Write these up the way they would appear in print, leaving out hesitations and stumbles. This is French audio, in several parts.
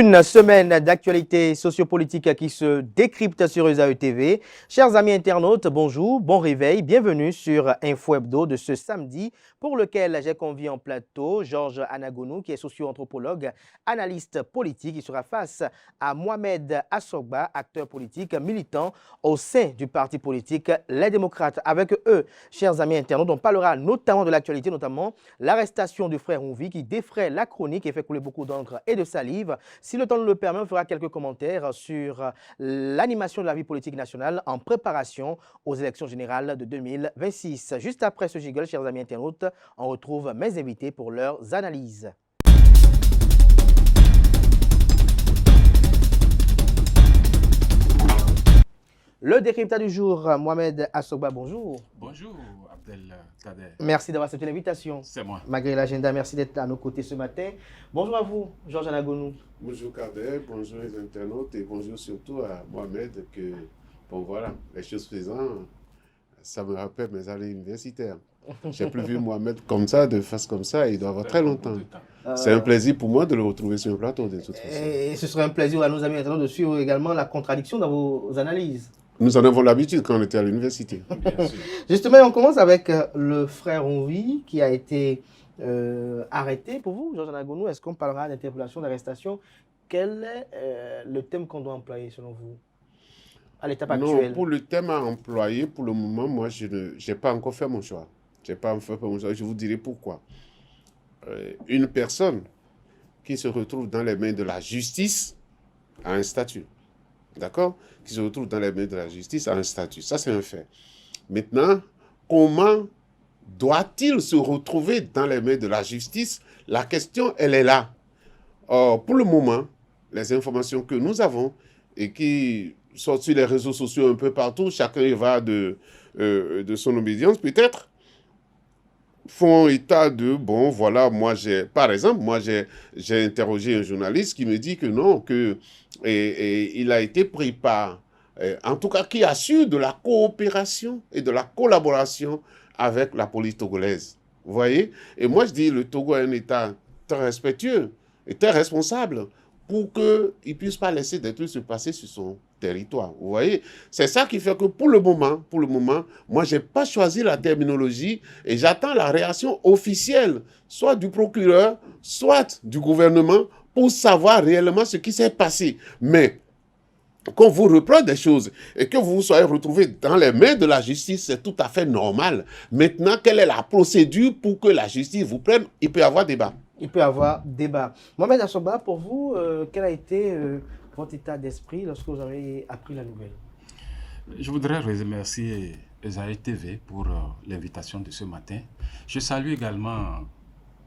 Une semaine d'actualité sociopolitique qui se décrypte sur USAE TV. Chers amis internautes, bonjour, bon réveil, bienvenue sur Info Hebdo de ce samedi pour lequel j'ai convié en plateau Georges Anagonu qui est socio-anthropologue, analyste politique. Il sera face à Mohamed Assogba, acteur politique, militant au sein du parti politique Les Démocrates. Avec eux, chers amis internautes, on parlera notamment de l'actualité, notamment l'arrestation du frère Ouvi qui défraie la chronique et fait couler beaucoup d'encre et de salive. Si le temps nous le permet, on fera quelques commentaires sur l'animation de la vie politique nationale en préparation aux élections générales de 2026. Juste après ce jiggle, chers amis internautes, on retrouve mes invités pour leurs analyses. Le décryptage du jour, Mohamed Assogba, bonjour. Bonjour Abdelkader. Merci d'avoir accepté l'invitation. C'est moi. Malgré l'agenda, merci d'être à nos côtés ce matin. Bonjour à vous, Georges Anagonu. Bonjour Kader, bonjour les internautes et bonjour surtout à Mohamed que, bon voilà, les choses faisant, ça me rappelle mes années universitaires. J'ai plus vu Mohamed comme ça, de face comme ça, il doit avoir très longtemps. C'est un plaisir pour moi de le retrouver sur le plateau de toute façon. Et ce serait un plaisir à nos amis internautes de suivre également la contradiction dans vos analyses. Nous en avons l'habitude quand on était à l'université. Justement, on commence avec le frère Ouvi qui a été arrêté. Pour vous, Georges Anagonu, est-ce qu'on parlera d'interpellation, d'arrestation? Quel est le thème qu'on doit employer selon vous à l'étape actuelle? Non, pour le thème à employer, pour le moment, moi, je n'ai pas encore fait mon choix. Je vous dirai pourquoi. Une personne qui se retrouve dans les mains de la justice a un statut. D'accord? Qui se retrouve dans les mains de la justice a un statut. Ça, c'est un fait. Maintenant, comment doit-il se retrouver dans les mains de la justice? La question, elle est là. Or, pour le moment, les informations que nous avons et qui sortent sur les réseaux sociaux un peu partout, chacun y va de son obédience peut-être, font état de, bon, voilà, par exemple, j'ai interrogé un journaliste qui me dit que non, il a été pris par, en tout cas, qui assure de la coopération et de la collaboration avec la police togolaise. Vous voyez? Et moi, je dis, le Togo est un État très respectueux et très responsable pour qu'il ne puisse pas laisser des trucs se passer sur son territoire. Vous voyez? C'est ça qui fait que pour le moment, moi, je n'ai pas choisi la terminologie et j'attends la réaction officielle, soit du procureur, soit du gouvernement, pour savoir réellement ce qui s'est passé. Mais qu'on vous reproche des choses et que vous vous soyez retrouvé dans les mains de la justice, c'est tout à fait normal. Maintenant, quelle est la procédure pour que la justice vous prenne? Il peut y avoir débat. Il peut y avoir débat. Mohamed Assogba, pour vous, quel a été votre état d'esprit lorsque vous avez appris la nouvelle? Je voudrais remercier USAE TV pour l'invitation de ce matin. Je salue également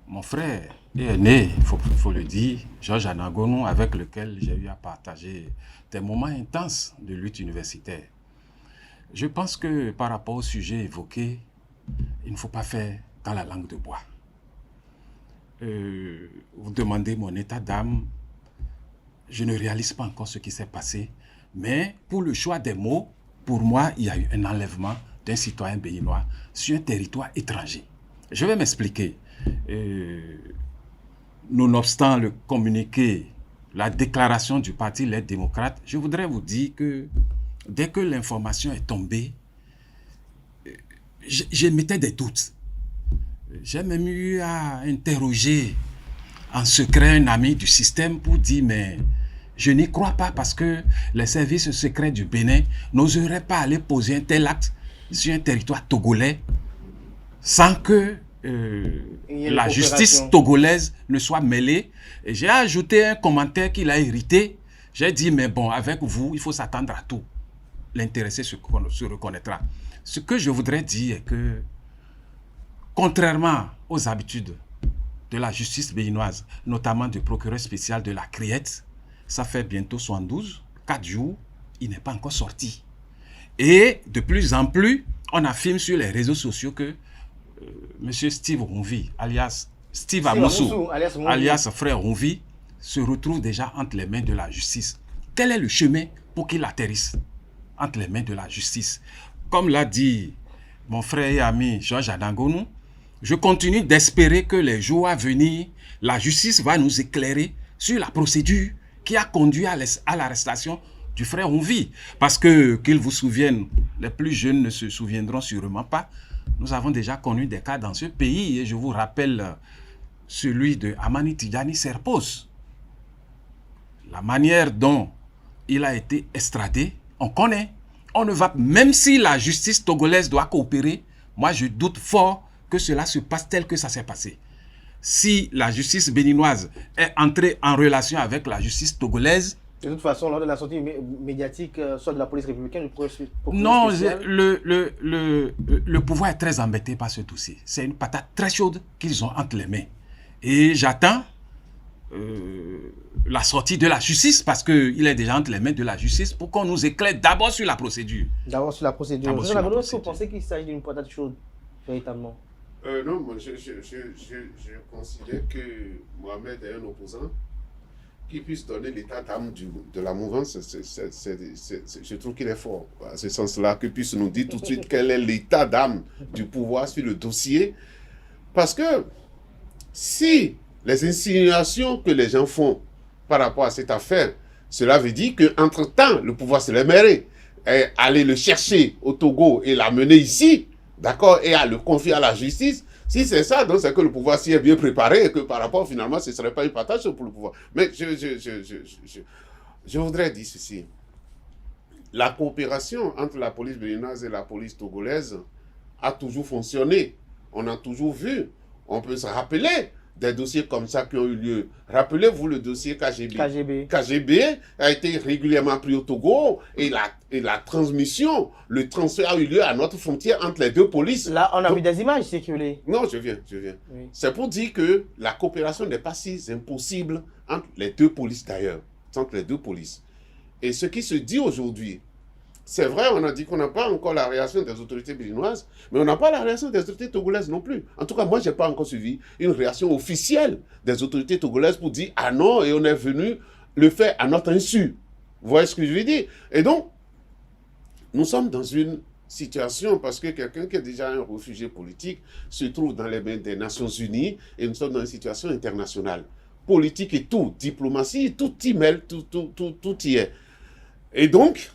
mon frère et aîné, il faut le dire, Georges Anagonu, avec lequel j'ai eu à partager des moments intenses de lutte universitaire. Je pense que par rapport au sujet évoqué, il ne faut pas faire dans la langue de bois. Vous demandez mon état d'âme, je ne réalise pas encore ce qui s'est passé, mais pour le choix des mots, pour moi, il y a eu un enlèvement d'un citoyen béninois sur un territoire étranger. Je vais m'expliquer. Nonobstant le communiqué, la déclaration du Parti Les Démocrates, je voudrais vous dire que dès que l'information est tombée, j'émettais des doutes. J'ai même eu à interroger en secret un ami du système pour dire mais je n'y crois pas parce que les services secrets du Bénin n'oseraient pas aller poser un tel acte sur un territoire togolais sans que la justice togolaise ne soit mêlée. Et j'ai ajouté un commentaire qu'il a hérité. J'ai dit mais bon, avec vous, il faut s'attendre à tout. L'intéressé se reconnaîtra. Ce que je voudrais dire est que contrairement aux habitudes de la justice béninoise, notamment du procureur spécial de la Criette, ça fait bientôt 4 jours, il n'est pas encore sorti. Et de plus en plus, on affirme sur les réseaux sociaux que M. Steve Ouvi, alias Steve Amoussou, alias frère Ouvi, se retrouve déjà entre les mains de la justice. Quel est le chemin pour qu'il atterrisse entre les mains de la justice? Comme l'a dit mon frère et ami Georges Anagonu, je continue d'espérer que les jours à venir, la justice va nous éclairer sur la procédure qui a conduit à l'arrestation du frère Onvi. Parce que, qu'ils vous souviennent, les plus jeunes ne se souviendront sûrement pas, nous avons déjà connu des cas dans ce pays, et je vous rappelle celui de Amani Tidjani Serpos. La manière dont il a été extradé, on connaît. On ne va, même si la justice togolaise doit coopérer, moi je doute fort que cela se passe tel que ça s'est passé. Si la justice béninoise est entrée en relation avec la justice togolaise, de toute façon, lors de la sortie médiatique, soit de la police républicaine, non, le pouvoir est très embêté par ce dossier. C'est une patate très chaude qu'ils ont entre les mains. Et j'attends la sortie de la justice, parce qu'il est déjà entre les mains de la justice, pour qu'on nous éclaire d'abord sur la procédure. D'abord sur la procédure. Est-ce que vous pensez qu'il s'agit d'une patate chaude, véritablement? Non, moi, je considère que Mohamed est un opposant qui puisse donner l'état d'âme de la mouvance. Je trouve qu'il est fort, à ce sens-là, qu'il puisse nous dire tout de suite quel est l'état d'âme du pouvoir sur le dossier. Parce que si les insinuations que les gens font par rapport à cette affaire, cela veut dire qu'entre-temps, le pouvoir se l'est mêlé, et aller le chercher au Togo et l'amener ici, d'accord, et à le confier à la justice. Si c'est ça, donc c'est que le pouvoir s'y est bien préparé et que par rapport, finalement, ce ne serait pas une patate pour le pouvoir. Mais je voudrais dire ceci. La coopération entre la police béninoise et la police togolaise a toujours fonctionné. On a toujours vu. On peut se rappeler des dossiers comme ça qui ont eu lieu. Rappelez-vous le dossier KGB. KGB a été régulièrement pris au Togo et la transmission, le transfert a eu lieu à notre frontière entre les deux polices. Là, on a vu des images circuler. Non, je viens. Oui. C'est pour dire que la coopération n'est pas si impossible entre les deux polices d'ailleurs, entre les deux polices. Et ce qui se dit aujourd'hui, c'est vrai, on a dit qu'on n'a pas encore la réaction des autorités béninoises, mais on n'a pas la réaction des autorités togolaises non plus. En tout cas, moi, je n'ai pas encore suivi une réaction officielle des autorités togolaises pour dire « Ah non, et on est venu le faire à notre insu ». Vous voyez ce que je veux dire? Et donc, nous sommes dans une situation, parce que quelqu'un qui est déjà un réfugié politique se trouve dans les mains des Nations Unies, et nous sommes dans une situation internationale. Politique et tout, diplomatie, tout y mêle, tout y est. Et donc,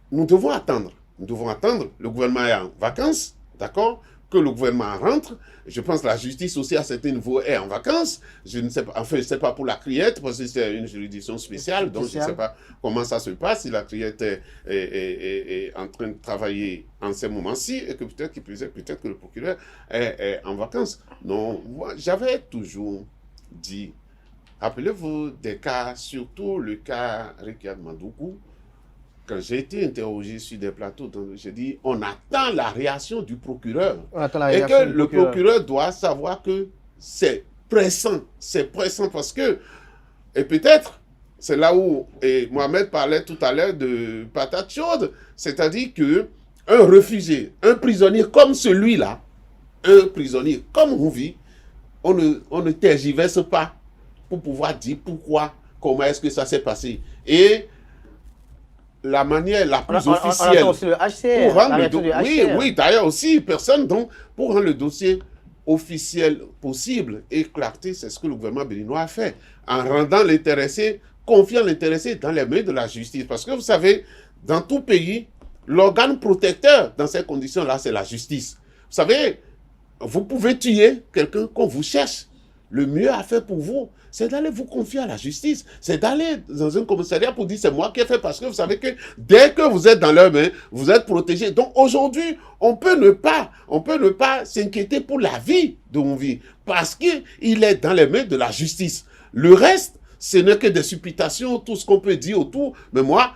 nous devons attendre. Le gouvernement est en vacances, d'accord? Que le gouvernement rentre. Je pense que la justice aussi à certains niveaux est en vacances. Je ne sais pas, enfin, je ne sais pas pour la Criette, parce que c'est une juridiction spéciale, donc je ne sais pas comment ça se passe, si la Criette est en train de travailler en ces moments-ci, et que peut-être que le procureur est en vacances. Non, j'avais toujours dit, rappelez-vous des cas, surtout le cas Rikiad Mandoukou. Quand j'ai été interrogé sur des plateaux, j'ai dit, on attend la réaction du procureur. Et que le procureur doit savoir que c'est pressant parce que, et peut-être, c'est là où et Mohamed parlait tout à l'heure de patate chaude, c'est-à-dire que un réfugié, un prisonnier comme celui-là, un prisonnier comme Rouvi, on ne tergiverse pas pour pouvoir dire pourquoi, comment est-ce que ça s'est passé. Et la manière la plus officielle on le HCR, pour rendre oui, d'ailleurs aussi, personne, donc, pour rendre le dossier officiel possible et clarté, c'est ce que le gouvernement béninois a fait, en rendant l'intéressé, confiant l'intéressé dans les mains de la justice. Parce que vous savez, dans tout pays, l'organe protecteur dans ces conditions-là, c'est la justice. Vous savez, vous pouvez tuer quelqu'un qu'on vous cherche. Le mieux à faire pour vous, c'est d'aller vous confier à la justice. C'est d'aller dans un commissariat pour dire c'est moi qui ai fait, parce que vous savez que dès que vous êtes dans leurs mains, vous êtes protégé. Donc aujourd'hui, on peut ne pas s'inquiéter pour la vie de Onvi parce qu'il est dans les mains de la justice. Le reste, ce n'est que des supputations, tout ce qu'on peut dire autour. Mais moi,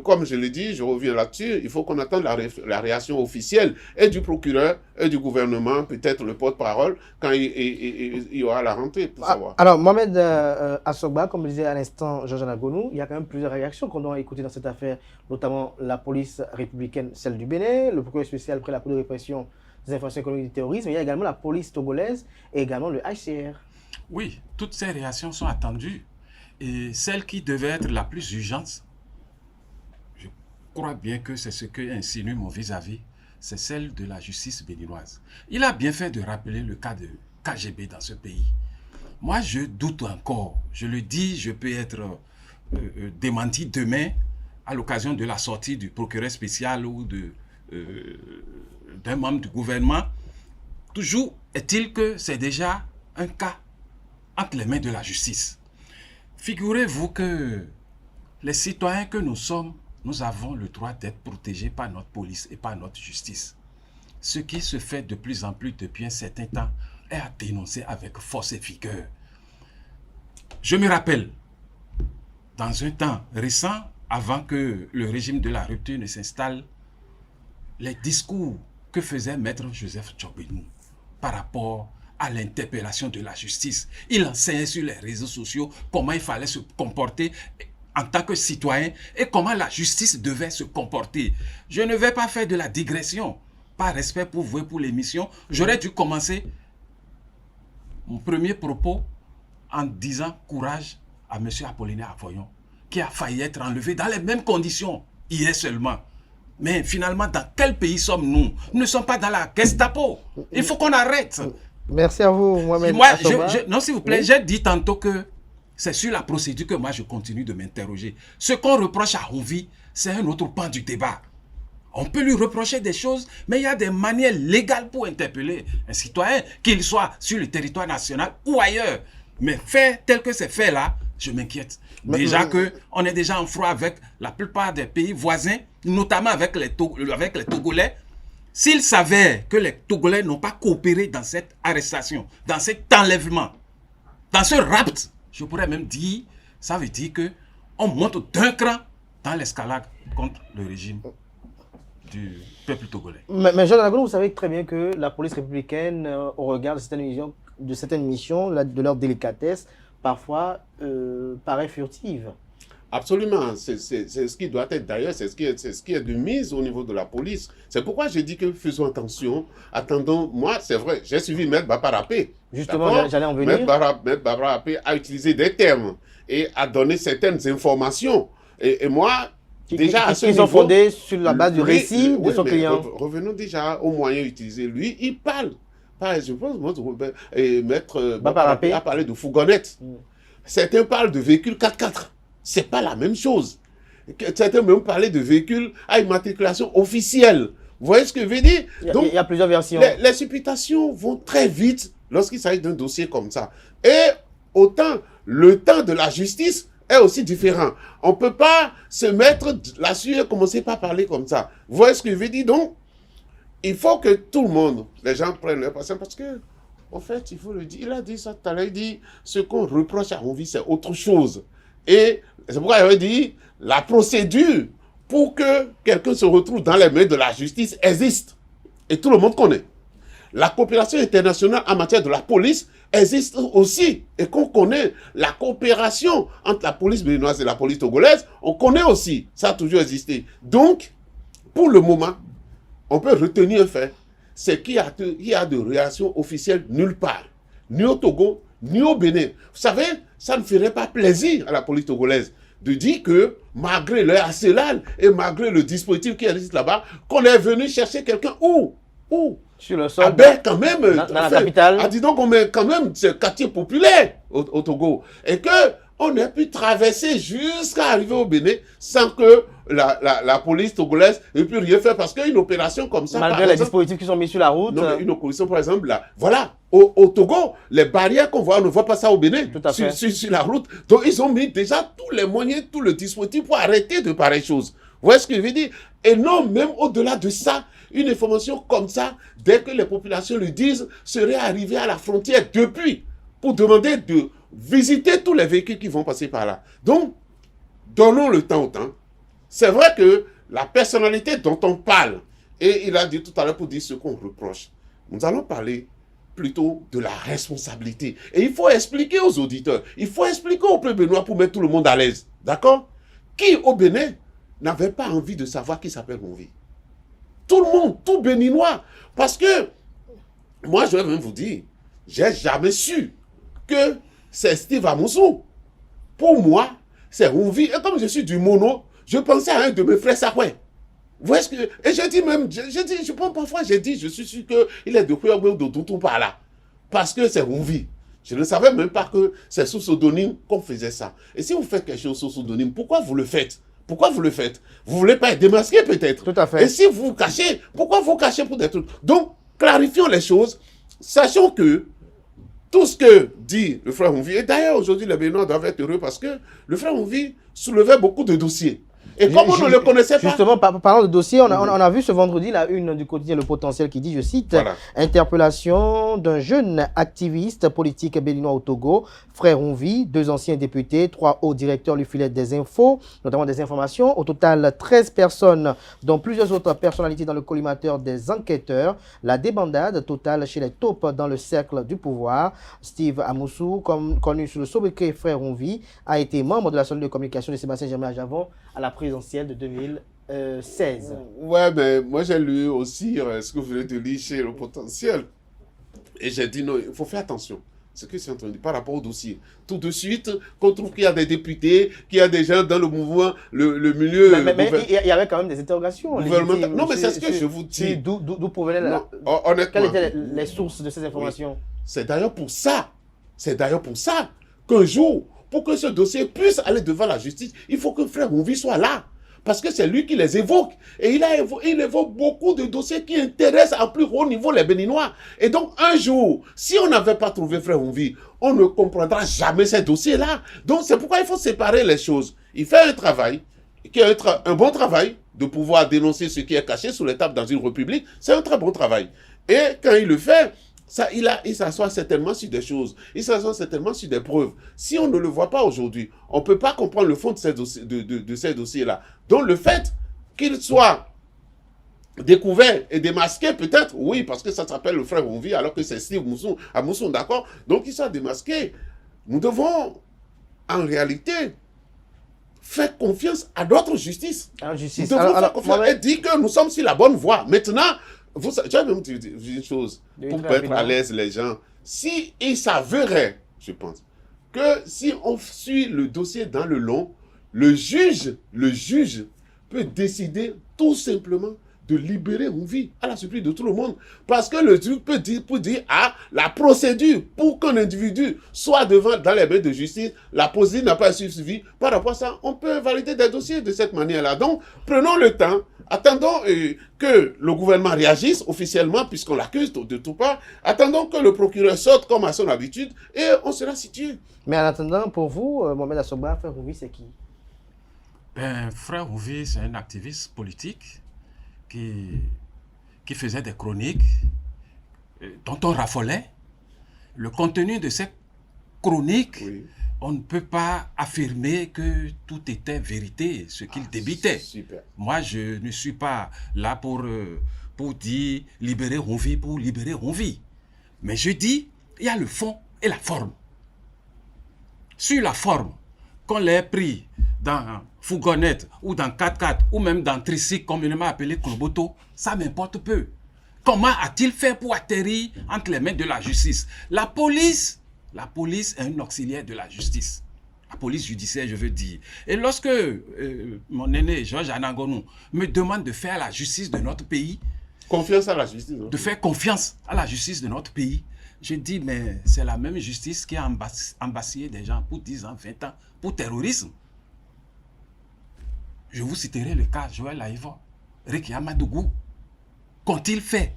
comme je l'ai dit, je reviens là-dessus, il faut qu'on attende la réaction officielle et du procureur et du gouvernement, peut-être le porte-parole, quand il y aura la rentrée pour savoir. Alors, Mohamed Assogba, comme le disait à l'instant Georges Anagonou, il y a quand même plusieurs réactions qu'on doit écouter dans cette affaire, notamment la police républicaine, celle du Bénin, le procureur spécial après la Cour de répression des infractions économiques du terrorisme, il y a également la police togolaise et également le HCR. Oui, toutes ces réactions sont attendues. Et celle qui devait être la plus urgente, je crois bien que c'est ce que insinue mon vis-à-vis, c'est celle de la justice béninoise. Il a bien fait de rappeler le cas de KGB dans ce pays. Moi, je doute encore. Je le dis, je peux être démenti demain à l'occasion de la sortie du procureur spécial ou d'un membre du gouvernement. Toujours est-il que c'est déjà un cas entre les mains de la justice. Figurez-vous que les citoyens que nous sommes, nous avons le droit d'être protégés par notre police et par notre justice. Ce qui se fait de plus en plus depuis un certain temps est à dénoncer avec force et vigueur. Je me rappelle, dans un temps récent, avant que le régime de la rupture ne s'installe, les discours que faisait Maître Joseph Tchobénou par rapport à l'interpellation de la justice. Il enseignait sur les réseaux sociaux comment il fallait se comporter en tant que citoyen et comment la justice devait se comporter. Je ne vais pas faire de la digression. Par respect pour vous et pour l'émission, j'aurais dû commencer mon premier propos en disant courage à M. Apollinaire Avoyon, qui a failli être enlevé dans les mêmes conditions, hier seulement. Mais finalement, dans quel pays sommes-nous? Nous ne sommes pas dans la Gestapo. Il faut qu'on arrête. Merci à vous, Mohamed. Moi, non, s'il vous plaît, j'ai dit tantôt que c'est sur la procédure que moi je continue de m'interroger. Ce qu'on reproche à Rouvi, c'est un autre pan du débat. On peut lui reprocher des choses, mais il y a des manières légales pour interpeller un citoyen, qu'il soit sur le territoire national ou ailleurs. Mais faire tel que c'est fait là, je m'inquiète. Déjà qu'on est déjà en froid avec la plupart des pays voisins, notamment avec les Togolais. S'ils savaient que les Togolais n'ont pas coopéré dans cette arrestation, dans cet enlèvement, dans ce rapt, je pourrais même dire, ça veut dire qu'on monte d'un cran dans l'escalade contre le régime du peuple togolais. Mais Jean Danagono, vous savez très bien que la police républicaine, au regard de certaines missions, de leur délicatesse, parfois paraît furtive. Absolument, c'est ce qui doit être d'ailleurs, c'est ce qui est de mise au niveau de la police. C'est pourquoi j'ai dit que faisons attention, attendons. Moi, c'est vrai, j'ai suivi Maître Baparapé. Justement, j'allais en venir. Maître Baparapé a utilisé des termes et a donné certaines informations. Et moi, déjà à ce niveau... Ils sont fondés sur la base du récit de son client. Revenons déjà aux moyens utilisés. Lui, il parle. Je pense que Maître Baparapé a parlé de fourgonnettes. Certains parlent de véhicules 4x4. C'est pas la même chose. Certains même parlaient de véhicules à immatriculation officielle. Vous voyez ce que je veux dire? Donc, il y a plusieurs versions. Les supputations vont très vite lorsqu'il s'agit d'un dossier comme ça. Et autant le temps de la justice est aussi différent. On ne peut pas se mettre là-dessus et commencer par parler comme ça. Vous voyez ce que je veux dire? Donc, il faut que tout le monde, les gens prennent leur patience parce que, en fait, il faut le dire, il a dit ça tout à l'heure, il dit, ce qu'on reproche à Rouvi, c'est autre chose. Et c'est pourquoi il avait dit, la procédure pour que quelqu'un se retrouve dans les mains de la justice existe. Et tout le monde connaît. La coopération internationale en matière de la police existe aussi. Et qu'on connaît la coopération entre la police béninoise et la police togolaise, on connaît aussi. Ça a toujours existé. Donc, pour le moment, on peut retenir un fait. C'est qu'il y a de relations officielles nulle part. Ni au Togo, ni au Bénin. Vous savez, ça ne ferait pas plaisir à la police togolaise de dire que, malgré leur arsenal et malgré le dispositif qui existe là-bas, qu'on est venu chercher quelqu'un où sur le sol, quand même, dans la capitale. Dis donc, on met quand même ce quartier populaire au Togo. Et qu'on ait pu traverser jusqu'à arriver au Bénin sans que la police togolaise ait pu rien faire. Parce qu'une opération comme ça... Malgré les dispositifs qui sont mis sur la route... Non, mais une opération, par exemple, là, voilà, au Togo, les barrières qu'on voit, on ne voit pas ça au Bénin, tout à fait. Sur la route. Donc, ils ont mis déjà tous les moyens, tout le dispositif pour arrêter de pareilles choses. Vous voyez ce que je veux dire? Et non, même au-delà de ça, une information comme ça, dès que les populations le disent, serait arrivée à la frontière depuis, pour demander de visiter tous les véhicules qui vont passer par là. Donc, donnons le temps au temps. C'est vrai que la personnalité dont on parle, et il a dit tout à l'heure pour dire ce qu'on reproche, nous allons parler plutôt de la responsabilité. Et il faut expliquer aux auditeurs, il faut expliquer au peuple béninois pour mettre tout le monde à l'aise. D'accord? Qui au Bénin n'avait pas envie de savoir qui s'appelle Rouvi? Tout le monde, tout béninois. Parce que, moi je vais même vous dire, j'ai jamais su que c'est Steve Amoussou. Pour moi, c'est Rouvi. Et comme je suis du mono, je pensais à un de mes frères Sakwe. Vous voyez ce que... Et j'ai dit même, je pense parfois, j'ai dit, je suis sûr qu'il est de Kouyaoué ou de Toutou par là. Parce que c'est Rouvi. Je ne savais même pas que c'est sous pseudonyme qu'on faisait ça. Et si vous faites quelque chose sous pseudonyme, pourquoi vous le faites? Pourquoi vous le faites? Vous voulez pas être démasqué peut-être. Tout à fait. Et si vous vous cachez, pourquoi vous cachez pour des trucs? Donc, clarifions les choses. Sachons que tout ce que dit le frère Mouvi, et d'ailleurs aujourd'hui les Béninois doivent être heureux parce que le frère Mouvi soulevait beaucoup de dossiers. Et comme on ne le connaissait pas... Justement, parlant de dossier, on a vu ce vendredi la une du quotidien Le Potentiel qui dit, je cite, Voilà. interpellation d'un jeune activiste politique béninois au Togo, frère Onvi, 2 anciens députés, 3 hauts directeurs lui filettent des infos, notamment des informations. Au total, 13 personnes, dont plusieurs autres personnalités dans le collimateur des enquêteurs. La débandade totale chez les taupes dans le cercle du pouvoir. Steve Amoussou, connu sous le sobriquet frère Onvi, a été membre de la cellule de communication de Sébastien Germain Javon à la présidentielle de 2016. Ouais, mais moi j'ai lu aussi ce que vous venez de lire chez Le Potentiel. Et j'ai dit non, il faut faire attention. Ce que c'est entendu par rapport au dossier. Tout de suite, qu'on trouve qu'il y a des députés, qu'il y a des gens dans le mouvement, le milieu... Mais il y avait quand même des interrogations. Non, mais c'est ce que je vous dis. D'où provenaient honnêtement, quelles étaient les sources de ces informations? Oui. C'est d'ailleurs pour ça qu'un jour, pour que ce dossier puisse aller devant la justice, il faut que frère Mouvi soit là. Parce que c'est lui qui les évoque. Et il évoque beaucoup de dossiers qui intéressent à plus haut niveau les Béninois. Et donc, un jour, si on n'avait pas trouvé frère Mouvi, on ne comprendra jamais ces dossiers-là. Donc, c'est pourquoi il faut séparer les choses. Il fait un travail, qui est un bon travail, de pouvoir dénoncer ce qui est caché sous les tables dans une république. C'est un très bon travail. Et quand il le fait, il s'assoit certainement sur des choses, il s'assoit certainement sur des preuves. Si on ne le voit pas aujourd'hui, on ne peut pas comprendre le fond de ces dossiers-là. Donc le fait qu'il soit découvert et démasqué, peut-être, oui, parce que ça s'appelle le frère Onvi, alors que c'est Steve Amoussou, d'accord? Donc il soit démasqué. Nous devons, en réalité, faire confiance à notre justice. Nous devons faire confiance et dire que nous sommes sur la bonne voie. Maintenant, je vais même te dire une chose, pour mettre à l'aise les gens. Si il s'avérait, je pense, que si on suit le dossier dans le long, le juge peut décider tout simplement de libérer Mouvi à la surprise de tout le monde. Parce que le juge peut dire, la procédure pour qu'un individu soit dans les mains de justice, la procédure n'a pas suivi. Par rapport à ça, on peut valider des dossiers de cette manière-là. Donc, prenons le temps, attendons que le gouvernement réagisse officiellement, puisqu'on l'accuse de tout part. Attendons que le procureur sorte comme à son habitude et on sera situé. Mais en attendant, pour vous, Mohamed Assoba, frère Mouvi, c'est qui? Frère Mouvi, c'est un activiste politique qui faisait des chroniques dont on raffolait. Le contenu de ces chroniques, oui, on ne peut pas affirmer que tout était vérité, ce qu'il débitait. Super. Moi, je ne suis pas là pour dire libérer Mouvi pour libérer Mouvi. Mais je dis, il y a le fond et la forme. Sur la forme, qu'on l'ait pris dans fourgonnette ou dans 4x4 ou même dans tricycle communément appelé Kloboto, ça m'importe peu. Comment a-t-il fait pour atterrir entre les mains de la justice? La police est un auxiliaire de la justice. La police judiciaire, je veux dire. Et lorsque mon aîné Georges Anangonou me demande de faire la justice de notre pays, confiance à la justice, de faire confiance à la justice de notre pays, je dis, mais c'est la même justice qui a embassé des gens pour 10 ans, 20 ans, pour terrorisme. Je vous citerai le cas Joël Aïva, Ricky Amadougou. Qu'ont-ils fait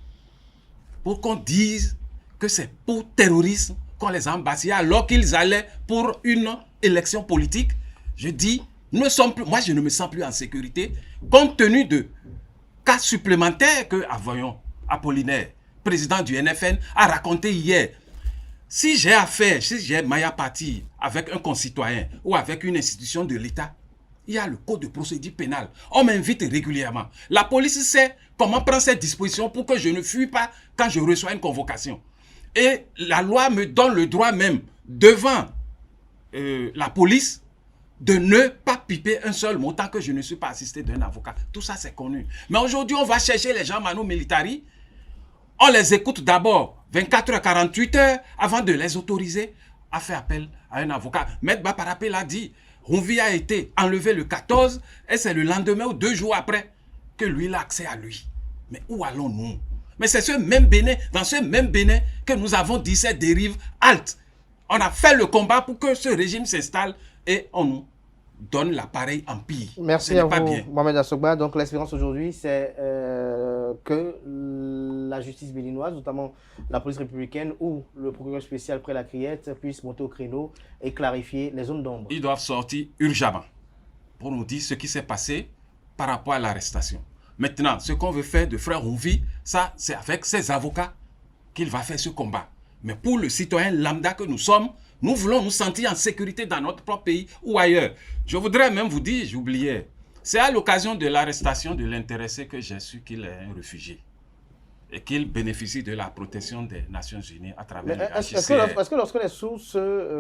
pour qu'on dise que c'est pour terrorisme qu'on les a embassés alors qu'ils allaient pour une élection politique? Je dis, moi je ne me sens plus en sécurité compte tenu de cas supplémentaires que Apollinaire, président du NFN, a raconté hier. Si j'ai maille partie avec un concitoyen ou avec une institution de l'État, il y a le code de procédure pénale. On m'invite régulièrement. La police sait comment prendre cette disposition pour que je ne fuis pas quand je reçois une convocation. Et la loi me donne le droit même, devant la police, de ne pas piper un seul mot tant que je ne suis pas assisté d'un avocat. Tout ça, c'est connu. Mais aujourd'hui, on va chercher les gens manu militari. On les écoute d'abord 24 heures, 48 heures avant de les autoriser à faire appel à un avocat. Maître Baparapé l'a dit. Mouvi a été enlevé le 14 et c'est le lendemain ou 2 jours après que lui il a accès à lui. Mais où allons-nous? Mais c'est ce même Bénin, dans ce même Bénin que nous avons dit cette dérive halte. On a fait le combat pour que ce régime s'installe et on nous donne l'appareil empire. Merci à vous, Mohamed Assogba. Donc l'espérance aujourd'hui, c'est que la justice béninoise, notamment la police républicaine ou le procureur spécial près la Criette, puisse monter au créneau et clarifier les zones d'ombre. Ils doivent sortir urgemment pour nous dire ce qui s'est passé par rapport à l'arrestation. Maintenant, ce qu'on veut faire de Frère Rouvi, ça, c'est avec ses avocats qu'il va faire ce combat. Mais pour le citoyen lambda que nous sommes, nous voulons nous sentir en sécurité dans notre propre pays ou ailleurs. Je voudrais même vous dire, j'oubliais, c'est à l'occasion de l'arrestation de l'intéressé que j'ai su qu'il est un réfugié et qu'il bénéficie de la protection des Nations Unies à travers le HCR. Est-ce que lorsqu'on est sous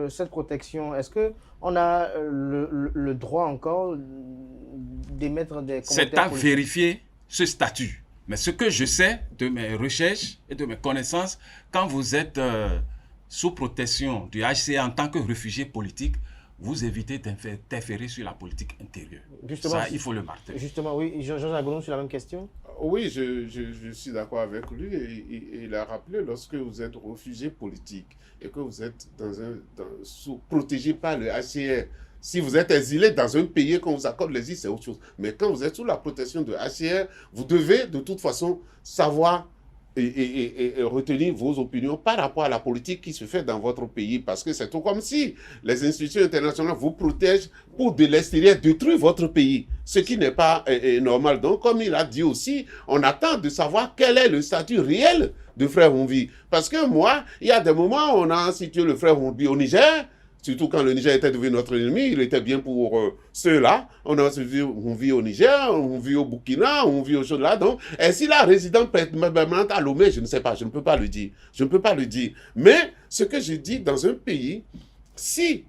cette protection, est-ce qu'on a le droit encore d'émettre des commentaires C'est à politiques? vérifier ce statut. Mais ce que je sais de mes recherches et de mes connaissances, quand vous êtes sous protection du HCR en tant que réfugié politique, vous évitez d'interférer sur la politique intérieure. Justement, ça, il faut le marteler. Justement, oui. Jean-Jacques Gollum, sur la même question. Oui, je suis d'accord avec lui. Et il a rappelé, lorsque vous êtes réfugié politique et que vous êtes protégé par le HCR, si vous êtes exilé dans un pays qu'on vous accorde l'exil, c'est autre chose. Mais quand vous êtes sous la protection de HCR, vous devez de toute façon savoir et retenir vos opinions par rapport à la politique qui se fait dans votre pays. Parce que c'est tout comme si les institutions internationales vous protègent pour de l'extérieur détruire votre pays. Ce qui n'est pas normal. Donc, comme il a dit aussi, on attend de savoir quel est le statut réel de Frère Rouvi. Parce que moi, il y a des moments où on a situé le Frère Rouvi au Niger. Surtout quand le Niger était devenu notre ennemi, il était bien pour ceux-là. On vit au Niger, on vit au Burkina, on vit au Chod-là. Donc, est-ce la résidence permanente à Lomé? Je ne sais pas, je ne peux pas le dire. Je ne peux pas le dire. Mais ce que je dis, dans un pays, si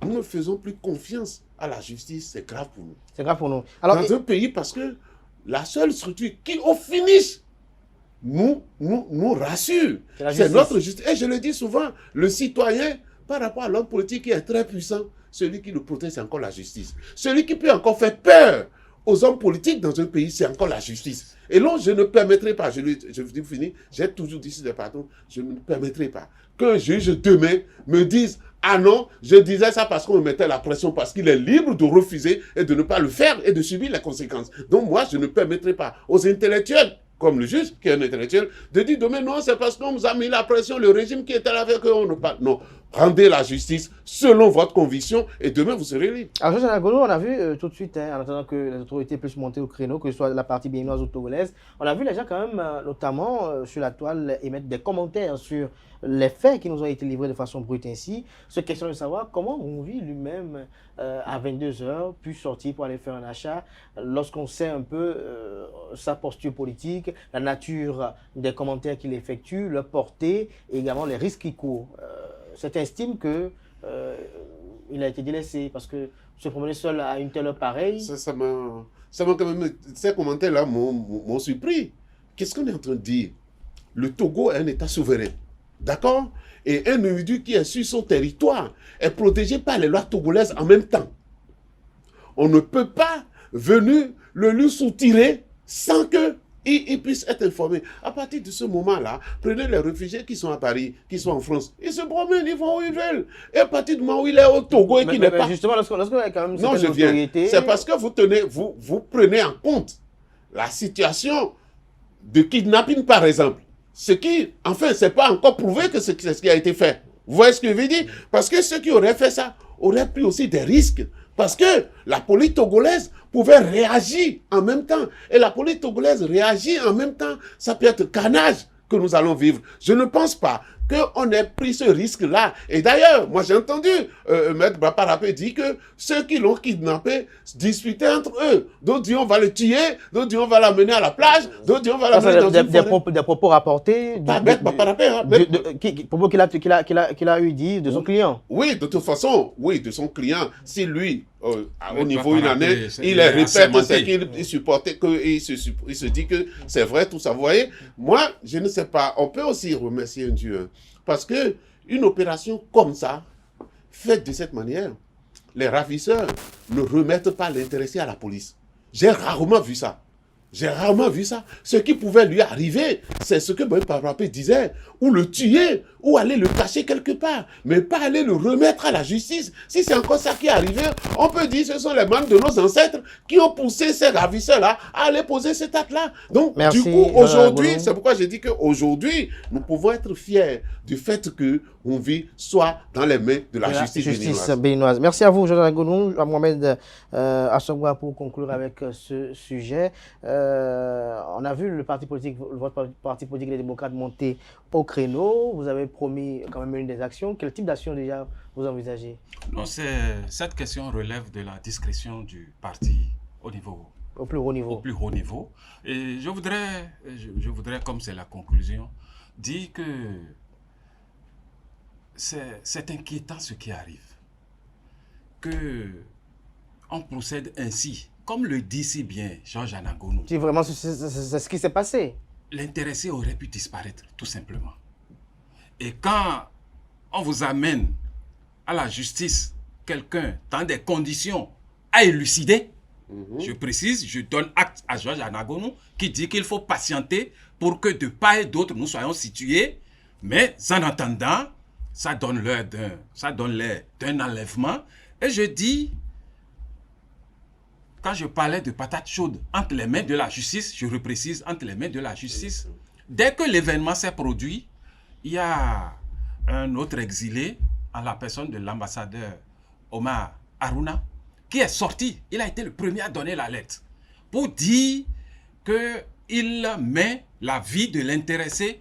nous ne faisons plus confiance à la justice, c'est grave pour nous. C'est grave pour nous. Alors, dans un pays, parce que la seule structure qui, au finish, nous rassure, c'est notre justice. Et je le dis souvent, le citoyen, par rapport à l'homme politique qui est très puissant, celui qui le protège, c'est encore la justice. Celui qui peut encore faire peur aux hommes politiques dans un pays, c'est encore la justice. Et là, je ne permettrai pas, je vous finis, j'ai toujours dit sur des pardons, je ne permettrai pas qu'un juge demain me dise « Ah non, je disais ça parce qu'on me mettait la pression, parce qu'il est libre de refuser et de ne pas le faire et de subir les conséquences. » Donc moi, je ne permettrai pas aux intellectuels, comme le juge, qui est un intellectuel, de dire demain, non, c'est parce qu'on nous a mis la pression, le régime qui était là avec eux, on ne parle. Non, rendez la justice selon votre conviction et demain, vous serez libre. Alors, Jean-Jacques Gollum, on a vu tout de suite, en attendant que les autorités puissent monter au créneau, que ce soit la partie béninoise ou togolaise, on a vu les gens quand même, notamment sur la toile, émettre des commentaires sur les faits qui nous ont été livrés de façon brute ainsi. Ce question de savoir comment Rouvi lui-même, à 22h, pu sortir pour aller faire un achat, lorsqu'on sait un peu sa posture politique, la nature des commentaires qu'il effectue, leur portée et également les risques qu'il court. C'est estime que il a été délaissé parce que se promener seul à une telle heure pareille. Ça m'a quand même, ces commentaires-là m'ont surpris. Qu'est-ce qu'on est en train de dire? Le Togo est un État souverain. D'accord? Et un individu qui est sur son territoire est protégé par les lois togolaises en même temps. On ne peut pas venir le lui soutirer sans qu'il puisse être informé. À partir de ce moment-là, prenez les réfugiés qui sont à Paris, qui sont en France. Ils se promènent, ils vont où ils veulent. Et à partir du moment où il est au Togo et qu'il n'est pas... Justement, lorsqu'on a quand même... Non, je viens. C'est parce que vous prenez en compte la situation de kidnapping, par exemple. Ce qui, enfin, c'est pas encore prouvé que c'est ce qui a été fait. Vous voyez ce que je veux dire? Parce que ceux qui auraient fait ça auraient pris aussi des risques. Parce que la police togolaise pouvait réagir en même temps. Et la police togolaise réagit en même temps. Ça peut être carnage que nous allons vivre. Je ne pense pas qu'on ait pris ce risque-là. Et d'ailleurs, moi j'ai entendu Maître Baparapé dire que ceux qui l'ont kidnappé disputaient entre eux. D'autres disent on va le tuer, d'autres disent on va l'amener à la plage, d'autres disent on va l'amener dans une forêt. Des propos rapportés. Maître Baparapé. Propos qu'il a eu dit de son client. Oui, de toute façon, oui, de son client. Si lui, au niveau une année, il répète ce qu'il supportait, qu'il se dit que c'est vrai, tout ça. Vous voyez, moi, je ne sais pas. On peut aussi remercier un Dieu. Parce que une opération comme ça, faite de cette manière, les ravisseurs ne remettent pas l'intéressé à la police. J'ai rarement vu ça. J'ai rarement vu ça. Ce qui pouvait lui arriver, c'est ce que Moïse Parapé disait, ou le tuer, ou aller le cacher quelque part, mais pas aller le remettre à la justice. Si c'est encore ça qui est arrivé, on peut dire que ce sont les membres de nos ancêtres qui ont poussé ces ravisseurs-là à aller poser cet acte-là. Donc, Merci, du coup, aujourd'hui, Agounou. c'est pourquoi j'ai dit qu'aujourd'hui, nous pouvons être fiers du fait que Honvi soit dans les mains de la justice béninoise. Merci à vous, Jordan Agounou, à Mohamed Assogba, pour conclure avec ce sujet. On a vu le parti politique, votre parti politique, les démocrates, monter au créneau. Vous avez promis quand même une des actions. Quel type d'action déjà vous envisagez? Non, cette question relève de la discrétion du parti au plus haut niveau. Au plus haut niveau. Et je voudrais, comme c'est la conclusion, dire que c'est inquiétant ce qui arrive. Que on procède ainsi, comme le dit si bien Georges Anagounou. Si vraiment c'est ce qui s'est passé. L'intéressé aurait pu disparaître, tout simplement. Et quand on vous amène à la justice quelqu'un dans des conditions à élucider, je précise, je donne acte à Georges Anagounou qui dit qu'il faut patienter pour que de part et d'autre nous soyons situés, mais en attendant, ça donne l'air d'un enlèvement. Et je dis, quand je parlais de patates chaudes entre les mains de la justice, je reprécise, entre les mains de la justice, dès que l'événement s'est produit, il y a un autre exilé, en la personne de l'ambassadeur Omar Haruna, qui est sorti. Il a été le premier à donner l'alerte pour dire qu'il met la vie de l'intéressé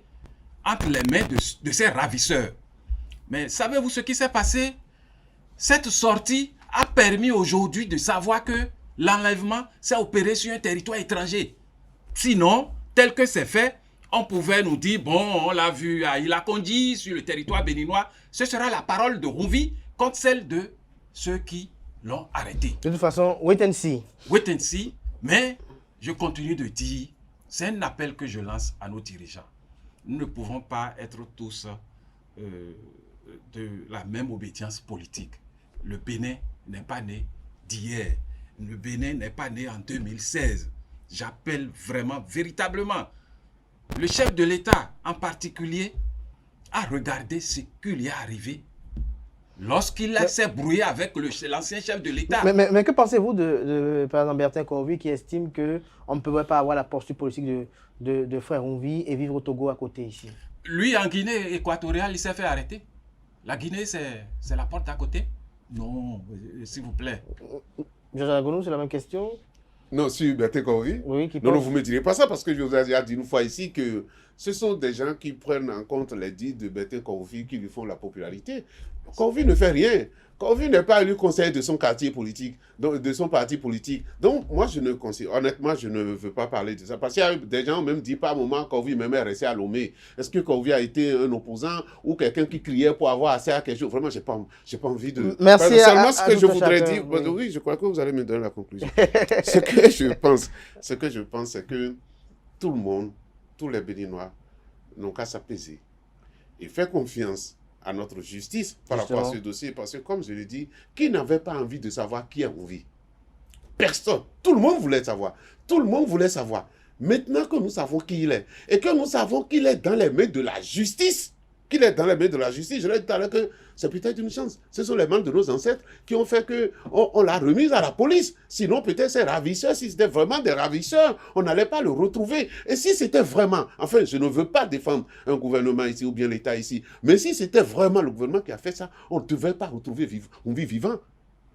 entre les mains de ses ravisseurs. Mais savez-vous ce qui s'est passé? Cette sortie a permis aujourd'hui de savoir que l'enlèvement s'est opéré sur un territoire étranger. Sinon, tel que c'est fait, on pouvait nous dire, bon, on l'a vu à Ilakondi, sur le territoire béninois. Ce sera la parole de Honvi contre celle de ceux qui l'ont arrêté. De toute façon, wait and see. Wait and see, mais je continue de dire, c'est un appel que je lance à nos dirigeants. Nous ne pouvons pas être tous de la même obédience politique. Le Bénin n'est pas né d'hier. Le Bénin n'est pas né en 2016. J'appelle vraiment, véritablement, le chef de l'État en particulier à regarder ce qui lui est arrivé lorsqu'il s'est brouillé avec l'ancien chef de l'État. Mais que pensez-vous de par exemple, Bertin Corvi qui estime qu'on ne peut pas avoir la posture politique de frère Honvi et vivre au Togo à côté ici? Lui, en Guinée équatoriale, il s'est fait arrêter. La Guinée, c'est la porte d'à côté? Non, s'il vous plaît. Georges Agounou, c'est la même question? Non, sur Bertin Corvi. Oui, non, vous ne me direz pas ça parce que je vous ai déjà dit une fois ici que ce sont des gens qui prennent en compte les dits de Bertin Corvi qui lui font la popularité. Corvi ne fait rien. Corvi n'est pas élu conseiller de son quartier politique, de son parti politique. Donc, moi, honnêtement, je ne veux pas parler de ça. Parce qu'il y a des gens même dit par moment Corvi même est resté à Lomé. Est-ce que Corvi a été un opposant ou quelqu'un qui criait pour avoir accès à quelque chose? Vraiment, j'ai pas envie de... Merci seulement ce que je voudrais dire... Oui. oui, je crois que vous allez me donner la conclusion. Ce que je pense, c'est que tout le monde, tous les Béninois, n'ont qu'à s'apaiser et faire confiance à notre justice par rapport à ce dossier. Parce que, comme je l'ai dit, qui n'avait pas envie de savoir qui est Honvi? Personne. Tout le monde voulait savoir. Tout le monde voulait savoir. Maintenant que nous savons qui il est, et que nous savons qu'il est dans les mains de la justice, je l'ai dit tout à l'heure que c'est peut-être une chance. Ce sont les membres de nos ancêtres qui ont fait qu'on l'a remise à la police. Sinon, peut-être ces ravisseurs, si c'était vraiment des ravisseurs, on n'allait pas le retrouver. Et si c'était vraiment, enfin, je ne veux pas défendre un gouvernement ici ou bien l'État ici, mais si c'était vraiment le gouvernement qui a fait ça, on ne devait pas retrouver Honvi vivant.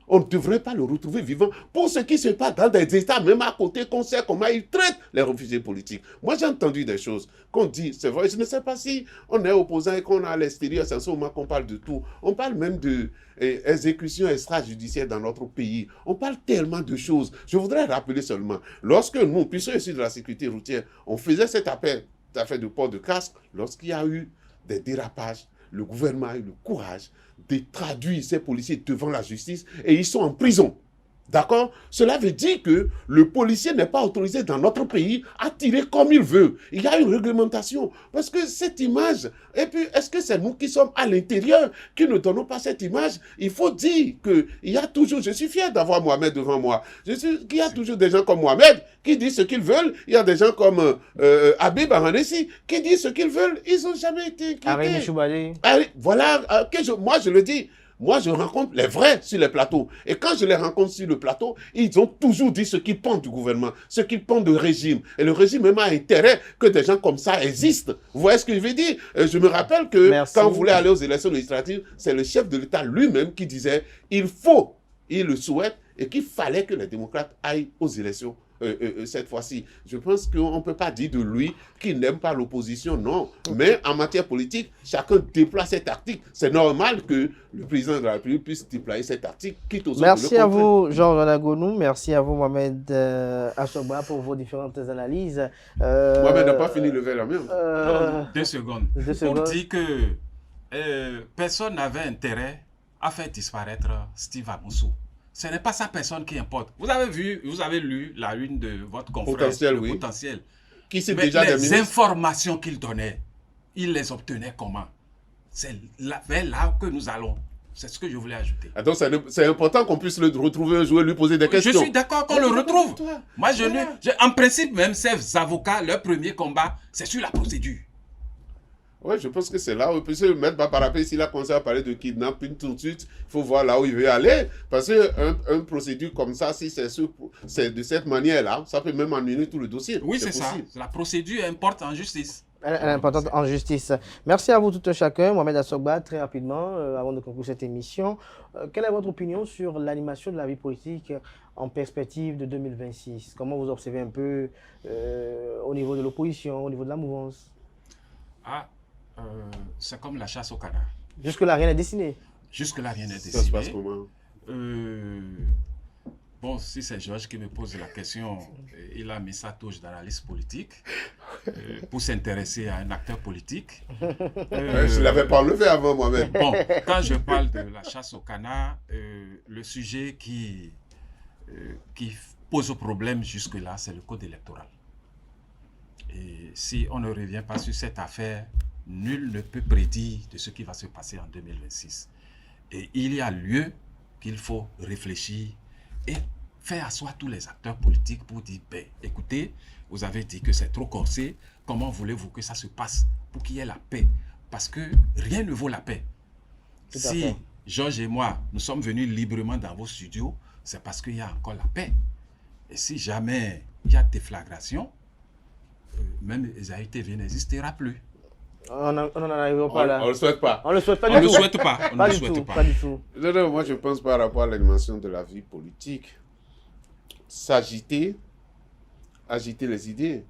On ne devrait pas le retrouver vivant pour ce qui se passe dans des États, même à côté, qu'on sait comment ils traitent les réfugiés politiques. Moi, j'ai entendu des choses qu'on dit, c'est vrai, je ne sais pas si on est opposant et qu'on est à l'extérieur, c'est en ce moment qu'on parle de tout. On parle même d'exécution extrajudiciaire dans notre pays. On parle tellement de choses. Je voudrais rappeler seulement, lorsque nous, puissions issus de la sécurité routière, on faisait cette affaire de port de casque, lorsqu'il y a eu des dérapages, le gouvernement a eu le courage de traduire ces policiers devant la justice et ils sont en prison. D'accord? Cela veut dire que le policier n'est pas autorisé dans notre pays à tirer comme il veut. Il y a une réglementation. Parce que cette image, et puis est-ce que c'est nous qui sommes à l'intérieur qui ne donnons pas cette image? Il faut dire qu'il y a toujours, je suis fier d'avoir Mohamed devant moi, il y a toujours des gens comme Mohamed qui disent ce qu'ils veulent. Il y a des gens comme Habib Ahanessi qui disent ce qu'ils veulent. Ils n'ont jamais été inquiétés. Voilà, moi je le dis. Moi, je rencontre les vrais sur les plateaux. Et quand je les rencontre sur le plateau, ils ont toujours dit ce qu'ils pensent du gouvernement, ce qu'ils pensent du régime. Et le régime même a intérêt que des gens comme ça existent. Vous voyez ce que je veux dire? Je me rappelle que quand on voulait aller aux élections législatives, c'est le chef de l'État lui-même qui disait il le souhaite, et qu'il fallait que les démocrates aillent aux élections cette fois-ci. Je pense qu'on ne peut pas dire de lui qu'il n'aime pas l'opposition, non. Mais en matière politique, chacun déploie ses tactiques. C'est normal que le président de la République puisse déployer ses tactiques, quitte aux autres. Merci à vous, Georges Anagonou. Merci à vous, Mohamed Asogba, pour vos différentes analyses. Mohamed n'a pas fini le verre la même. 2 secondes. Pour dire que personne n'avait intérêt à faire disparaître Steve Amoussou. Ce n'est pas sa personne qui importe. Vous avez lu la une de votre confrère, Potentiel, oui. Potentiel. Qui c'est Mais déjà les informations qu'il donnait, il les obtenait comment? C'est vers là que nous allons. C'est ce que je voulais ajouter. Ah, donc c'est important qu'on puisse le retrouver un jour et lui poser des questions. Je suis d'accord qu'on le retrouve. Moi, en principe, même ces avocats, leur premier combat, c'est sur la procédure. Oui, je pense que c'est là où le maître Baparapé, s'il a commencé à parler de kidnapping tout de suite, il faut voir là où il veut aller. Parce qu'une procédure comme ça, si c'est de cette manière-là, ça peut même annuler tout le dossier. Oui, c'est ça. La procédure importe en justice. Elle est importante en justice. Merci à vous tout un chacun. Mohamed Asogba, très rapidement, avant de conclure cette émission, quelle est votre opinion sur l'animation de la vie politique en perspective de 2026? Comment vous observez un peu au niveau de l'opposition, au niveau de la mouvance? C'est comme la chasse au canard. Jusque-là, rien n'est dessiné. Jusque-là, rien n'est décidé. Ça se passe comment? Bon, si c'est Georges qui me pose la question, il a mis sa touche dans la liste politique pour s'intéresser à un acteur politique. Je ne l'avais pas enlevé avant moi-même. Bon, quand je parle de la chasse au canard, le sujet qui pose problème jusque-là, c'est le code électoral. Et si on ne revient pas sur cette affaire, nul ne peut prédire de ce qui va se passer en 2026. Et il y a lieu qu'il faut réfléchir et faire asseoir tous les acteurs politiques pour dire, écoutez, vous avez dit que c'est trop corsé, comment voulez-vous que ça se passe pour qu'il y ait la paix? Parce que rien ne vaut la paix. Si Georges et moi, nous sommes venus librement dans vos studios, c'est parce qu'il y a encore la paix. Et si jamais il y a déflagration, même Esaïe TV n'existera plus. On n'en arrivera pas là. On ne le souhaite pas. On ne le souhaite pas du tout. On ne le souhaite pas. Pas du tout. Non, moi je pense par rapport à l'animation de la vie politique, agiter les idées,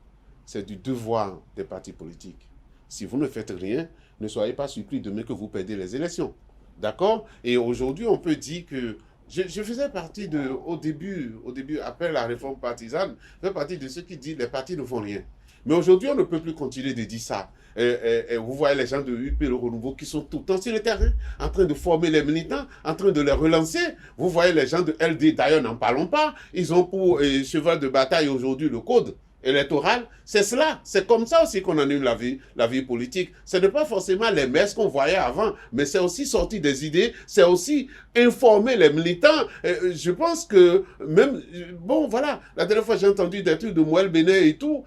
c'est du devoir des partis politiques. Si vous ne faites rien, ne soyez pas surpris demain que vous perdez les élections. D'accord? Et aujourd'hui, on peut dire que je faisais partie au début, après la réforme partisane, je faisais partie de ceux qui disent que les partis ne font rien. Mais aujourd'hui, on ne peut plus continuer de dire ça. Et vous voyez les gens de UP, le Renouveau, qui sont tout le temps sur le terrain, en train de former les militants, en train de les relancer. Vous voyez les gens de LD, d'ailleurs, n'en parlons pas. Ils ont pour cheval de bataille aujourd'hui le code électoral. C'est cela. C'est comme ça aussi qu'on anime la vie politique. Ce n'est pas forcément les messes qu'on voyait avant, mais c'est aussi sortir des idées, c'est aussi informer les militants. Je pense que même, bon voilà, la dernière fois j'ai entendu des trucs de Moël Bénet et tout.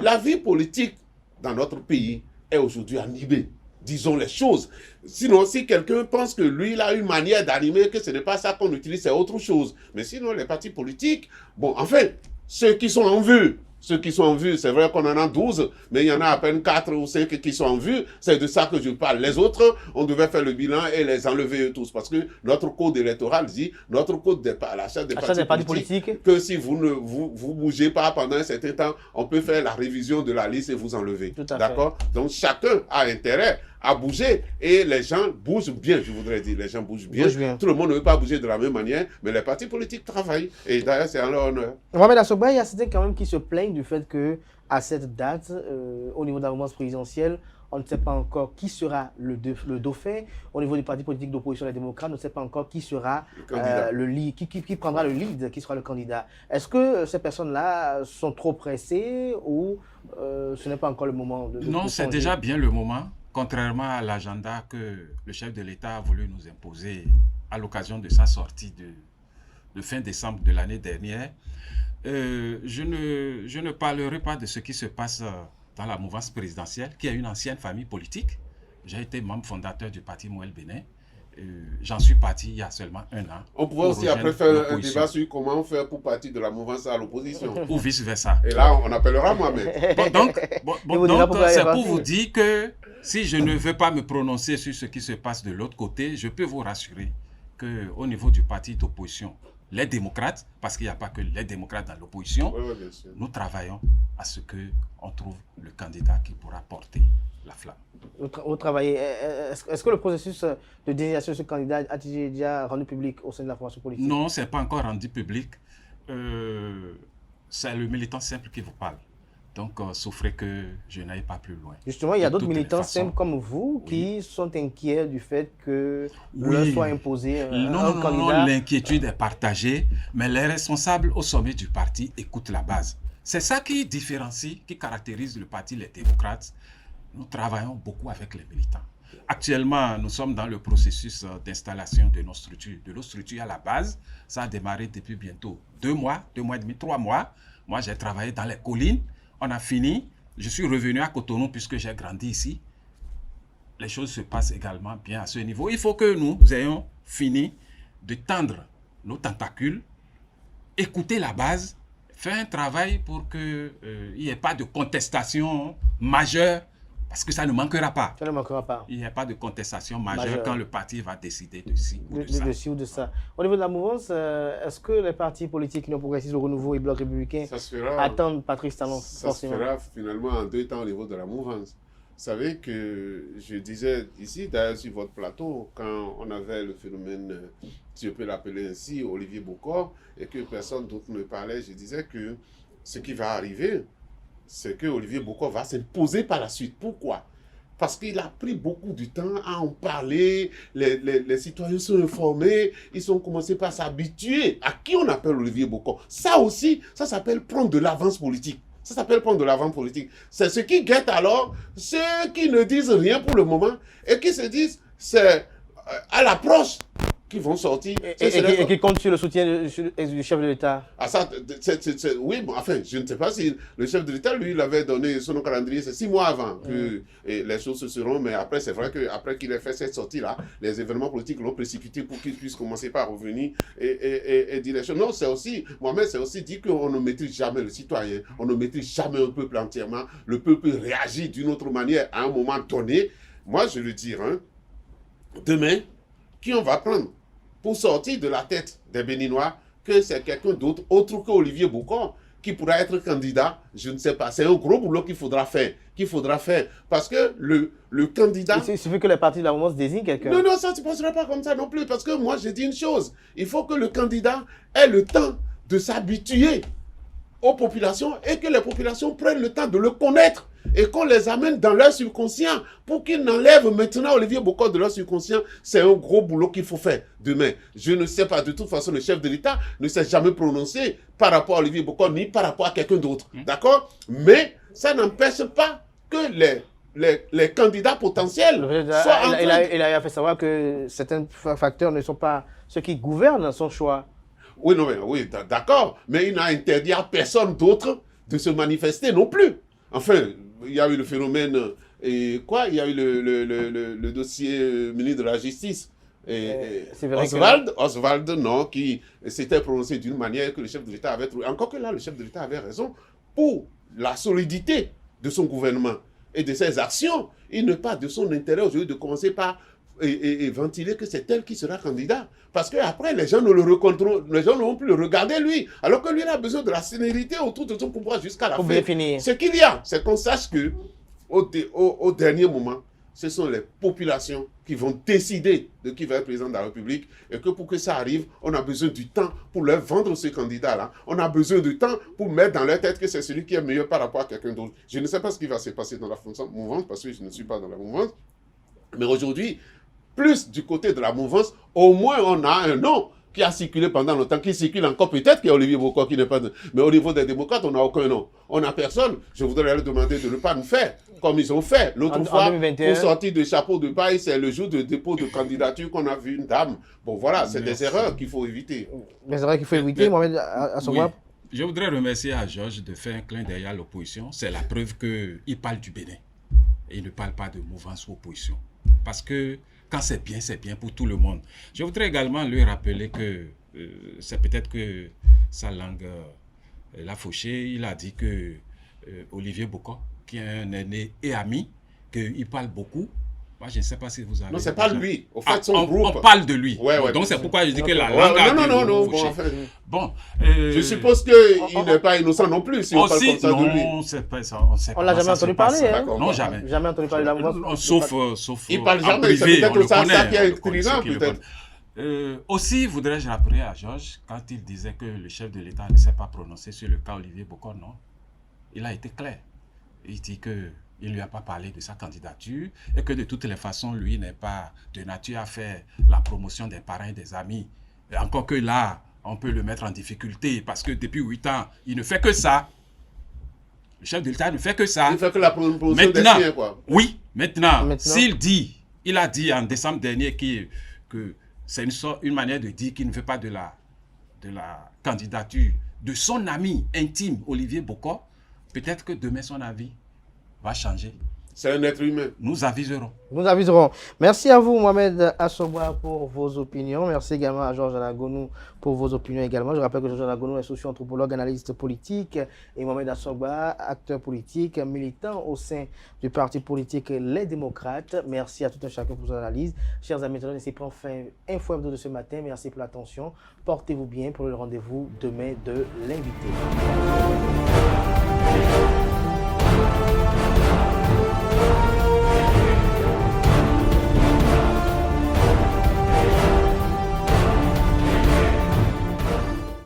La vie politique dans notre pays est aujourd'hui animée. Disons les choses. Sinon, si quelqu'un pense que lui, il a une manière d'animer, que ce n'est pas ça qu'on utilise, c'est autre chose. Mais sinon, les partis politiques, bon, en fait, ceux qui sont en vue, c'est vrai qu'on en a 12, mais il y en a à peine 4 ou 5 qui sont en vue. C'est de ça que je parle. Les autres, on devait faire le bilan et les enlever tous. Parce que notre code électoral dit, notre code à l'achat des partis politiques, que si vous ne bougez pas pendant un certain temps, on peut faire la révision de la liste et vous enlever. D'accord? Donc chacun a intérêt à bouger et les gens bougent bien, je voudrais dire. Les gens bougent bien. Tout le monde ne veut pas bouger de la même manière, mais les partis politiques travaillent. Et d'ailleurs, c'est en leur honneur. Mohamed Asogba, il y a certains quand même qui se plaignent du fait qu'à cette date, au niveau de la mouvance présidentielle, On ne sait pas encore qui sera le dauphin. Au niveau du parti politique d'opposition, les démocrates, on ne sait pas encore qui sera le lead, qui prendra le lead, qui sera le candidat. Est-ce que ces personnes-là sont trop pressées ou ce n'est pas encore le moment de Non, c'est déjà bien le moment, contrairement à l'agenda que le chef de l'État a voulu nous imposer à l'occasion de sa sortie de fin décembre de l'année dernière. Je ne parlerai pas de ce qui se passe dans la mouvance présidentielle, qui est une ancienne famille politique. J'ai été membre fondateur du parti Mouel Bénin. J'en suis parti il y a seulement 1 an. On pouvait aussi après faire un débat sur comment faire pour partir de la mouvance à l'opposition. Ou vice-versa. Et là, on appellera Mohamed. Donc, c'est pour vous dire que si je ne veux pas me prononcer sur ce qui se passe de l'autre côté, je peux vous rassurer qu'au niveau du parti d'opposition, les démocrates, parce qu'il n'y a pas que les démocrates dans l'opposition, nous travaillons à ce qu'on trouve le candidat qui pourra porter la flamme. Vous travaillez. Est-ce que le processus de désignation de ce candidat a déjà rendu public au sein de la formation politique? Non, ce n'est pas encore rendu public. C'est le militant simple qui vous parle. Donc, souffrez que je n'aille pas plus loin. Justement, il y a d'autres militants simples comme vous qui sont inquiets du fait que leur soit imposé un candidat. Non, l'inquiétude est partagée, mais les responsables au sommet du parti écoutent la base. C'est ça qui différencie, qui caractérise le parti Les Démocrates. Nous travaillons beaucoup avec les militants. Actuellement, nous sommes dans le processus d'installation de nos structures à la base. Ça a démarré depuis bientôt 2 mois, 2 mois et demi, 3 mois. Moi, j'ai travaillé dans les collines. On a fini. Je suis revenu à Cotonou puisque j'ai grandi ici. Les choses se passent également bien à ce niveau. Il faut que nous ayons fini de tendre nos tentacules, écouter la base, faire un travail pour qu'il n'y ait pas de contestation majeure, parce que ça ne manquera pas. Ça ne manquera pas. Il n'y a pas de contestation majeure quand le parti va décider de ci ou de ça. Au niveau de la mouvance, est-ce que les partis politiques non progressistes, le Renouveau et Bloc républicain attendent Patrice Talon forcément? Ça se fera finalement en 2 temps au niveau de la mouvance. Vous savez que je disais ici, d'ailleurs sur votre plateau, quand on avait le phénomène, si je peux l'appeler ainsi, Olivier Bokor, et que personne d'autre ne parlait, je disais que ce qui va arriver, c'est que Olivier Bokor va s'imposer par la suite. Pourquoi? Parce qu'il a pris beaucoup de temps à en parler, les citoyens sont informés, ils ont commencé par s'habituer à qui on appelle Olivier Bokor. Ça aussi, ça s'appelle prendre de l'avance politique. Ça s'appelle prendre de l'avance politique. C'est ce qui guette alors ceux qui ne disent rien pour le moment et qui se disent c'est à l'approche qui vont sortir. Et qui comptent sur le soutien du chef de l'État. Ah ça, oui, bon, enfin, je ne sais pas si le chef de l'État, lui, il avait donné son calendrier, c'est 6 mois avant que les choses se seront, mais après, c'est vrai qu'après qu'il ait fait cette sortie-là, les événements politiques l'ont précipité pour qu'il puisse commencer par revenir et dire les choses. Non, c'est aussi, moi-même, c'est aussi dit qu'on ne maîtrise jamais le citoyen, on ne maîtrise jamais un peuple entièrement, le peuple réagit d'une autre manière à un moment donné. Moi, je le dis, hein, demain, qui on va prendre pour sortir de la tête des Béninois que c'est quelqu'un d'autre, autre qu'Olivier Bokor, qui pourra être candidat, je ne sais pas. C'est un gros boulot qu'il faudra faire. Parce que le candidat... Il suffit que les partis de la mouvance désignent quelqu'un. Non, ça ne se passera pas comme ça non plus. Parce que moi, j'ai dit une chose. Il faut que le candidat ait le temps de s'habituer aux populations et que les populations prennent le temps de le connaître et qu'on les amène dans leur subconscient pour qu'ils n'enlèvent maintenant Olivier Bokor de leur subconscient. C'est un gros boulot qu'il faut faire demain. Je ne sais pas, de toute façon, le chef de l'État ne s'est jamais prononcé par rapport à Olivier Bokor ni par rapport à quelqu'un d'autre. D'accord? Mais ça n'empêche pas que les candidats potentiels soient il a fait savoir que certains facteurs ne sont pas ceux qui gouvernent son choix. Oui, d'accord, mais il n'a interdit à personne d'autre de se manifester non plus. Enfin, il y a eu le phénomène, il y a eu le dossier ministre de la Justice, Oswald, non, qui s'était prononcé d'une manière que le chef de l'État avait trouvé. Encore que là, le chef de l'État avait raison pour la solidité de son gouvernement et de ses actions. Il n'est pas de son intérêt aujourd'hui de commencer par et ventiler que c'est elle qui sera candidat. Parce qu'après, les gens ne le reconnaîtront, les gens ne vont plus le regarder lui. Alors que lui, il a besoin de la sénérité autour de son pouvoir jusqu'à la fin. Finir. Ce qu'il y a, c'est qu'on sache que au dernier moment, ce sont les populations qui vont décider de qui va être président de la République et que pour que ça arrive, on a besoin du temps pour leur vendre ce candidat-là. On a besoin du temps pour mettre dans leur tête que c'est celui qui est meilleur par rapport à quelqu'un d'autre. Je ne sais pas ce qui va se passer dans la mouvance parce que je ne suis pas dans la mouvance. Mais aujourd'hui, plus du côté de la mouvance, au moins on a un nom qui a circulé pendant longtemps, qui circule encore peut-être qu'il y a Olivier Bokor qui n'est pas... Mais au niveau des démocrates, on n'a aucun nom. On n'a personne. Je voudrais leur demander de ne pas nous faire comme ils ont fait. L'autre fois, 2021. pour sortir de chapeau de paille, c'est le jour de dépôt de candidature qu'on a vu une dame. Bon voilà, c'est des erreurs qu'il faut éviter. Mais c'est vrai qu'il faut éviter, Mohamed Asogba. Oui. Je voudrais remercier à Georges de faire un clin d'œil à l'opposition. C'est la preuve qu'il parle du Bénin. Et il ne parle pas de mouvance ou opposition. Parce que quand c'est bien pour tout le monde. Je voudrais également lui rappeler que c'est peut-être que sa langue l'a fauché. Il a dit que Olivier Bokor, qui est un aîné et ami, qu'il parle beaucoup. Moi, je ne sais pas si vous avez... Non, c'est pas lui. Au fait, son groupe... On parle de lui. Ouais, donc, c'est pourquoi je dis que la langue a fauché. Bon, je suppose qu'il n'est pas innocent non plus, si on parle comme ça de lui. Non, c'est pas ça. On l'a jamais entendu parler, hein? Non, jamais. Jamais entendu parler de la mouvance. Sauf il parle en jamais, c'est privé, peut-être ça qui est on le intriguant, connaît, peut-être. Aussi, voudrais-je rappeler à Georges, quand il disait que le chef de l'État ne s'est pas prononcé sur le cas Olivier Bokor, non. Il a été clair. Il dit qu'il ne lui a pas parlé de sa candidature et que de toutes les façons, lui n'est pas de nature à faire la promotion des parents et des amis. Et encore que là, on peut le mettre en difficulté parce que depuis 8 ans, il ne fait que ça. Le chef de l'État ne fait que ça. Il fait que la promotion des Maintenant, siens, quoi. oui, maintenant, s'il dit, il a dit en décembre dernier que c'est une manière de dire qu'il ne veut pas de la candidature de son ami intime, Olivier Bokor, peut-être que demain son avis va changer. C'est un être humain. Nous aviserons. Nous aviserons. Merci à vous, Mohamed Asogba, pour vos opinions. Merci également à Georges Anagonou pour vos opinions également. Je rappelle que Georges Anagonou est socio-anthropologue, analyste politique, et Mohamed Asogba, acteur politique, militant au sein du parti politique Les Démocrates. Merci à tout un chacun pour son analyse. Chers amis, c'est prend fin Info Hebdo de ce matin. Merci pour l'attention. Portez-vous bien pour le rendez-vous demain de l'invité.